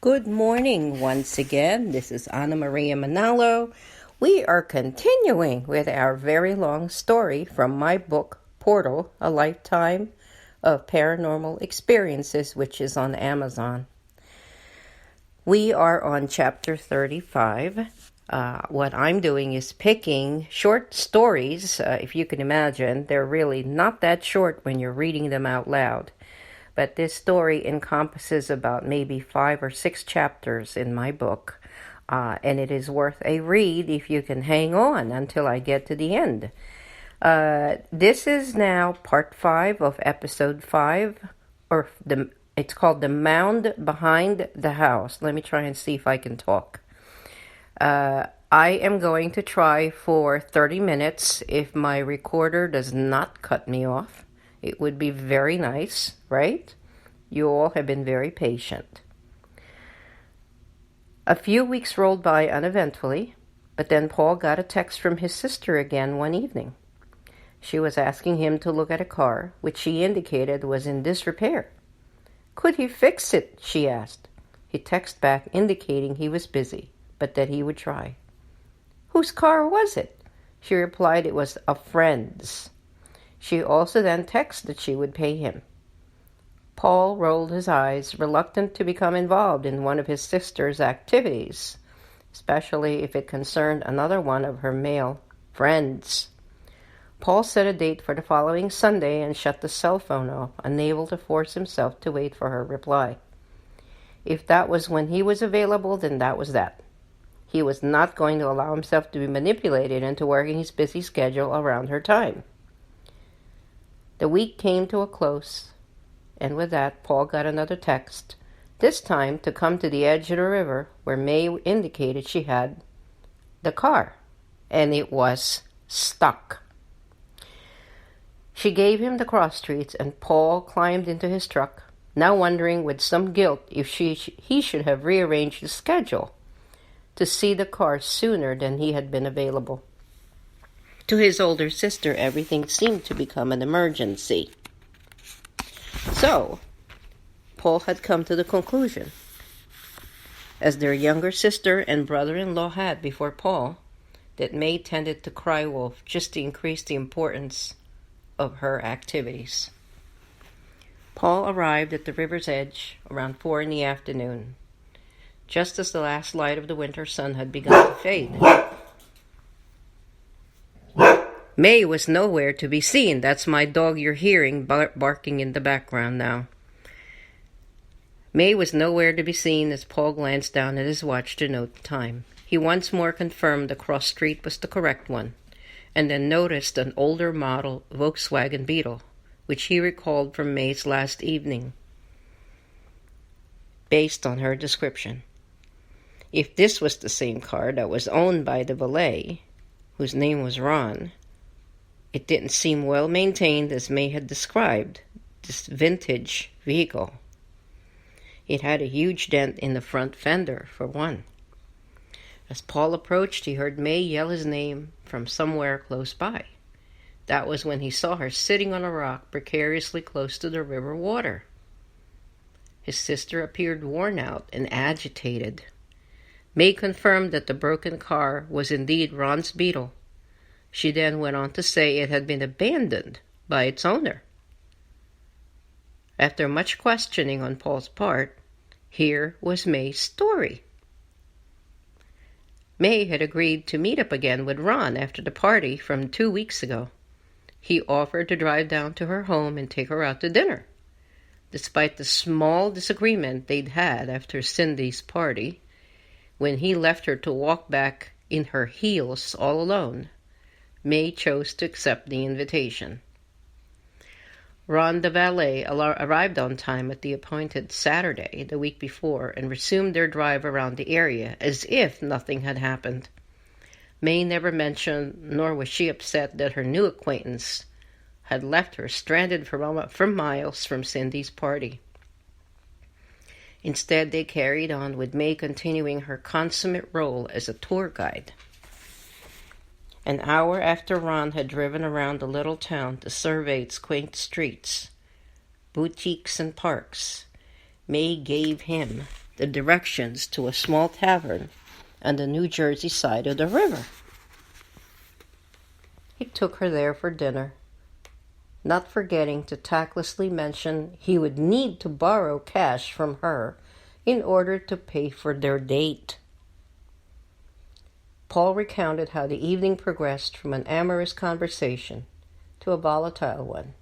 Good morning once again. This is Anna Maria Manalo. We are continuing with our very long story from my book, Portal, A Lifetime of Paranormal Experiences, which is on Amazon. We are on chapter 35. What I'm doing is picking short stories. If you can imagine, they're really not that short when you're reading them out loud. But this story encompasses about maybe 5 or 6 chapters in my book, and it is worth a read if you can hang on until I get to the end. This is now part 5 of episode 5, it's called The Mound Behind the House. Let me try and see if I can talk. I am going to try for 30 minutes if my recorder does not cut me off. It would be very nice, right? You all have been very patient. A few weeks rolled by uneventfully, but then Paul got a text from his sister again one evening. She was asking him to look at a car, which she indicated was in disrepair. Could he fix it, she asked. He texted back indicating he was busy, but that he would try. Whose car was it? She replied it was a friend's. She also then texted that she would pay him. Paul rolled his eyes, reluctant to become involved in one of his sister's activities, especially if it concerned another one of her male friends. Paul set a date for the following Sunday and shut the cell phone off, unable to force himself to wait for her reply. If that was when he was available, then that was that. He was not going to allow himself to be manipulated into working his busy schedule around her time. The week came to a close, and with that, Paul got another text, this time to come to the edge of the river where May indicated she had the car, and it was stuck. She gave him the cross streets, and Paul climbed into his truck, now wondering with some guilt if he should have rearranged his schedule to see the car sooner than he had been available. To his older sister, everything seemed to become an emergency. So, Paul had come to the conclusion, as their younger sister and brother-in-law had before Paul, that May tended to cry wolf just to increase the importance of her activities. Paul arrived at the river's edge around 4 p.m, just as the last light of the winter sun had begun to fade. May was nowhere to be seen. That's my dog you're hearing barking in the background now. May was nowhere to be seen as Paul glanced down at his watch to note the time. He once more confirmed the cross street was the correct one, and then noticed an older model Volkswagen Beetle, which he recalled from May's last evening, based on her description. If this was the same car that was owned by the valet, whose name was Ron, it didn't seem well maintained as May had described this vintage vehicle. It had a huge dent in the front fender, for one. As Paul approached, he heard May yell his name from somewhere close by. That was when he saw her sitting on a rock precariously close to the river water. His sister appeared worn out and agitated. May confirmed that the broken car was indeed Ron's Beetle. She then went on to say it had been abandoned by its owner. After much questioning on Paul's part, here was May's story. May had agreed to meet up again with Ron after the party from 2 weeks ago. He offered to drive down to her home and take her out to dinner. Despite the small disagreement they'd had after Cindy's party, when he left her to walk back in her heels all alone, May chose to accept the invitation. Ron the valet arrived on time at the appointed Saturday the week before and resumed their drive around the area as if nothing had happened. May never mentioned, nor was she upset that her new acquaintance had left her stranded for miles from Cindy's party. Instead, they carried on with May continuing her consummate role as a tour guide. An hour after Ron had driven around the little town to survey its quaint streets, boutiques, and parks, May gave him the directions to a small tavern on the New Jersey side of the river. He took her there for dinner, not forgetting to tactlessly mention he would need to borrow cash from her in order to pay for their date. Paul recounted how the evening progressed from an amorous conversation to a volatile one.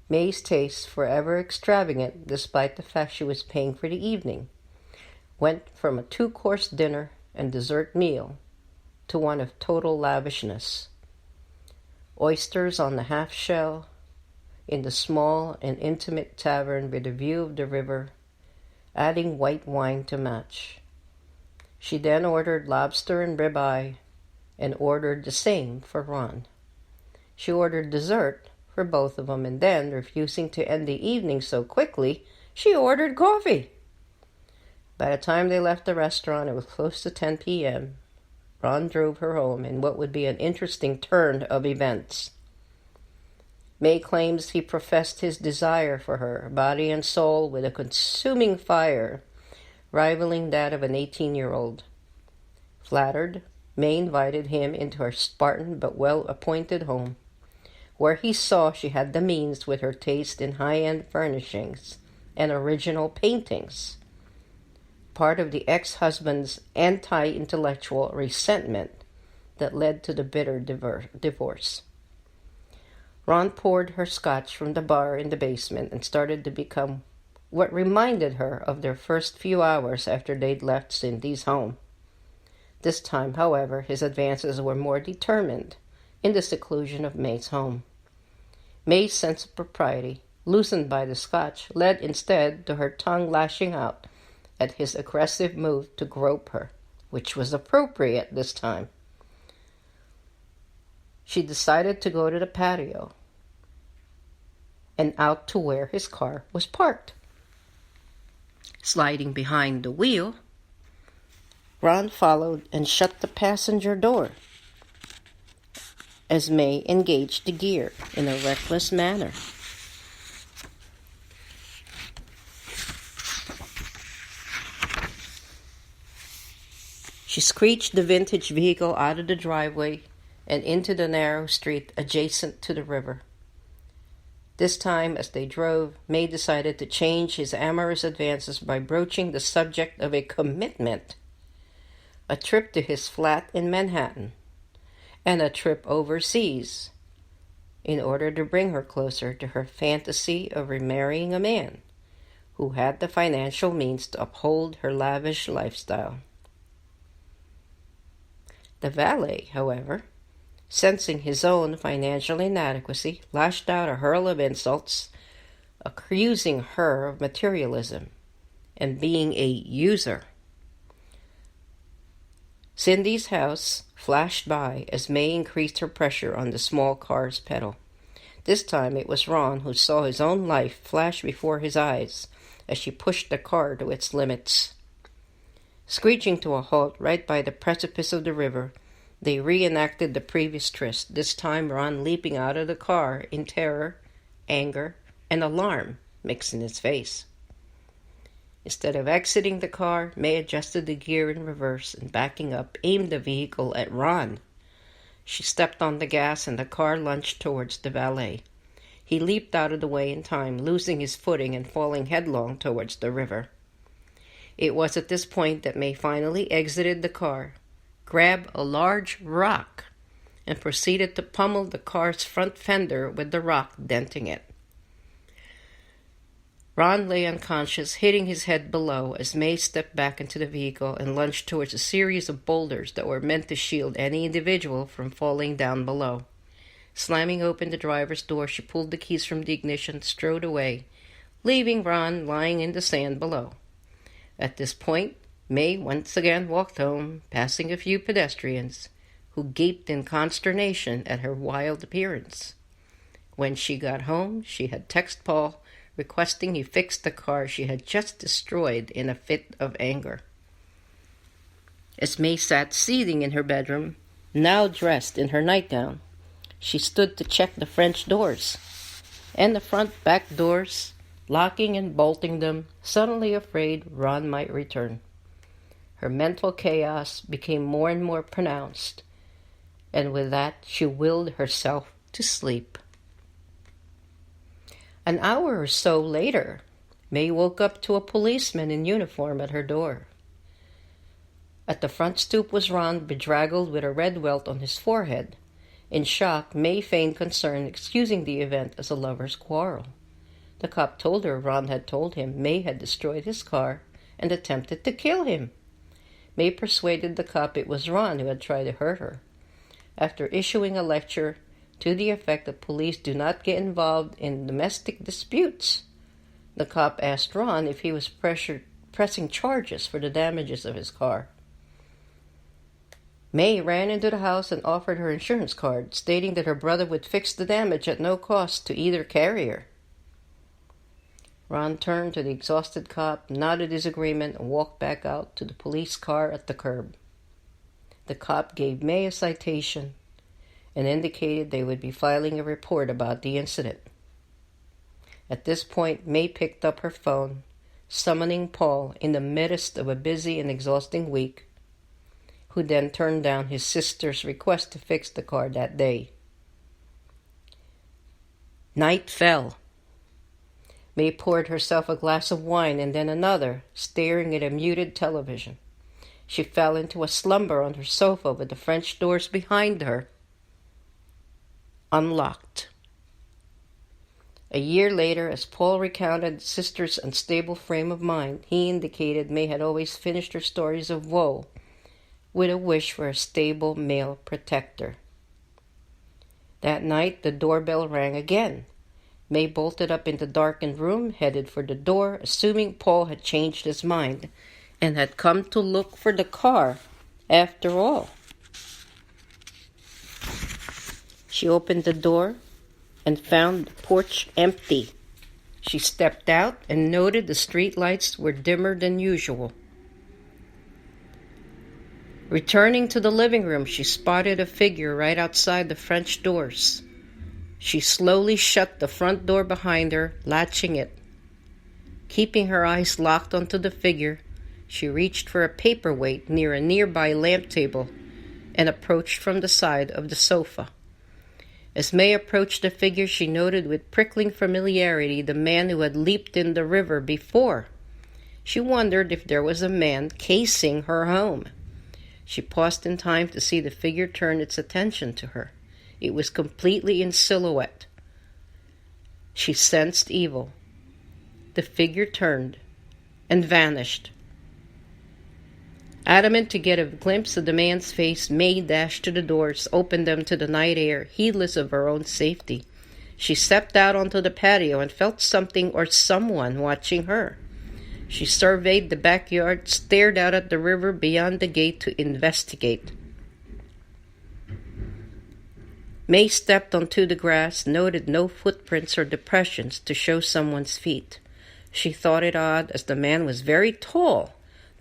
May's tastes, forever extravagant despite the fact she was paying for the evening, went from a 2-course dinner and dessert meal to one of total lavishness. Oysters on the half-shell in the small and intimate tavern with a view of the river, adding white wine to match. She then ordered lobster and ribeye and ordered the same for Ron. She ordered dessert for both of them, and then, refusing to end the evening so quickly, she ordered coffee. By the time they left the restaurant, it was close to 10 p.m. Ron drove her home in what would be an interesting turn of events. May claims he professed his desire for her, body and soul, with a consuming fire rivaling that of an 18-year-old. Flattered, May invited him into her Spartan but well-appointed home, where he saw she had the means with her taste in high-end furnishings and original paintings, part of the ex-husband's anti-intellectual resentment that led to the bitter divorce. Ron poured her scotch from the bar in the basement and started to become what reminded her of their first few hours after they'd left Cindy's home. This time, however, his advances were more determined in the seclusion of May's home. May's sense of propriety, loosened by the scotch, led instead to her tongue lashing out at his aggressive move to grope her, which was appropriate this time. She decided to go to the patio and out to where his car was parked. Sliding behind the wheel, Ron followed and shut the passenger door as May engaged the gear in a reckless manner. She screeched the vintage vehicle out of the driveway and into the narrow street adjacent to the river. This time, as they drove, May decided to change his amorous advances by broaching the subject of a commitment, a trip to his flat in Manhattan, and a trip overseas, in order to bring her closer to her fantasy of remarrying a man who had the financial means to uphold her lavish lifestyle. The valet, however, sensing his own financial inadequacy, lashed out a hurl of insults, accusing her of materialism and being a user. Cindy's house flashed by as May increased her pressure on the small car's pedal. This time it was Ron who saw his own life flash before his eyes as she pushed the car to its limits. Screeching to a halt right by the precipice of the river, they reenacted the previous tryst, this time Ron leaping out of the car in terror, anger, and alarm mixed in his face. Instead of exiting the car, May adjusted the gear in reverse and, backing up, aimed the vehicle at Ron. She stepped on the gas and the car lunged towards the valet. He leaped out of the way in time, losing his footing and falling headlong towards the river. It was at this point that May finally exited the car, grabbed a large rock, and proceeded to pummel the car's front fender with the rock denting it. Ron lay unconscious, hitting his head below as May stepped back into the vehicle and lunged towards a series of boulders that were meant to shield any individual from falling down below. Slamming open the driver's door, she pulled the keys from the ignition, strode away, leaving Ron lying in the sand below. At this point, May once again walked home, passing a few pedestrians, who gaped in consternation at her wild appearance. When she got home, she had texted Paul, requesting he fix the car she had just destroyed in a fit of anger. As May sat seething in her bedroom, now dressed in her nightgown, she stood to check the French doors and the front back doors locking and bolting them, suddenly afraid Ron might return. Her mental chaos became more and more pronounced, and with that she willed herself to sleep. An hour or so later, May woke up to a policeman in uniform at her door. At the front stoop was Ron, bedraggled with a red welt on his forehead. In shock, May feigned concern, excusing the event as a lover's quarrel. The cop told her Ron had told him May had destroyed his car and attempted to kill him. May persuaded the cop it was Ron who had tried to hurt her. After issuing a lecture to the effect that police do not get involved in domestic disputes, the cop asked Ron if he was pressing charges for the damages of his car. May ran into the house and offered her insurance card, stating that her brother would fix the damage at no cost to either carrier. Ron turned to the exhausted cop, nodded his agreement, and walked back out to the police car at the curb. The cop gave May a citation and indicated they would be filing a report about the incident. At this point, May picked up her phone, summoning Paul in the midst of a busy and exhausting week, who then turned down his sister's request to fix the car that day. Night fell. May poured herself a glass of wine and then another, staring at a muted television. She fell into a slumber on her sofa with the French doors behind her unlocked. A year later, as Paul recounted his sister's unstable frame of mind, he indicated May had always finished her stories of woe with a wish for a stable male protector. That night, the doorbell rang again. May bolted up in the darkened room, headed for the door, assuming Paul had changed his mind and had come to look for the car after all. She opened the door and found the porch empty. She stepped out and noted the street lights were dimmer than usual. Returning to the living room, she spotted a figure right outside the French doors. She slowly shut the front door behind her, latching it. Keeping her eyes locked onto the figure, she reached for a paperweight near a nearby lamp table and approached from the side of the sofa. As May approached the figure, she noted with prickling familiarity the man who had leaped in the river before. She wondered if there was a man casing her home. She paused in time to see the figure turn its attention to her. It was completely in silhouette. She sensed evil. The figure turned and vanished. Adamant to get a glimpse of the man's face, May dashed to the doors, opened them to the night air, heedless of her own safety. She stepped out onto the patio and felt something or someone watching her. She surveyed the backyard, stared out at the river beyond the gate to investigate. May stepped onto the grass, noted no footprints or depressions to show someone's feet. She thought it odd, as the man was very tall,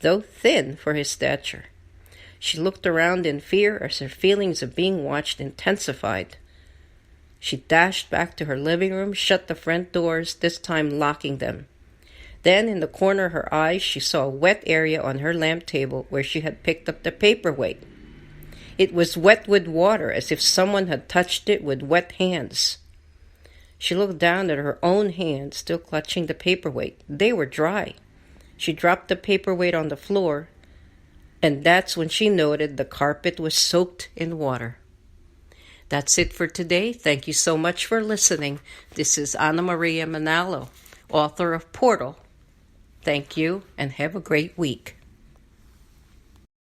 though thin for his stature. She looked around in fear as her feelings of being watched intensified. She dashed back to her living room, shut the front doors, this time locking them. Then, in the corner of her eyes, she saw a wet area on her lamp table where she had picked up the paperweight. It was wet with water, as if someone had touched it with wet hands. She looked down at her own hands, still clutching the paperweight. They were dry. She dropped the paperweight on the floor, and that's when she noted the carpet was soaked in water. That's it for today. Thank you so much for listening. This is Ana Maria Manalo, author of Portal. Thank you, and have a great week.